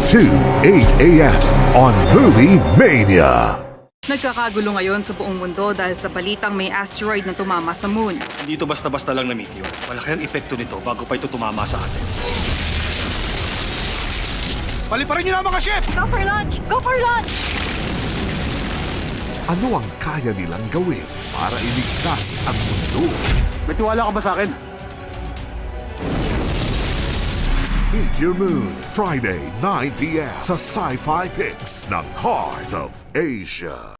2, 8 a.m. on Movie Mania. Nagkakagulo ngayon sa buong mundo dahil sa balitang may asteroid na tumama sa moon. Hindi ito basta-basta lang na meteor. Malaki ang epekto nito bago pa ito tumama sa atin. Paliparin niyo na mga ship! Go for launch! Go for launch! Ano ang kaya nilang gawin para iligtas ang mundo? May tiwala ka ba sa akin? Meet Your Moon, Friday, 9 p.m. sa Sci-Fi Picks ng Heart of Asia.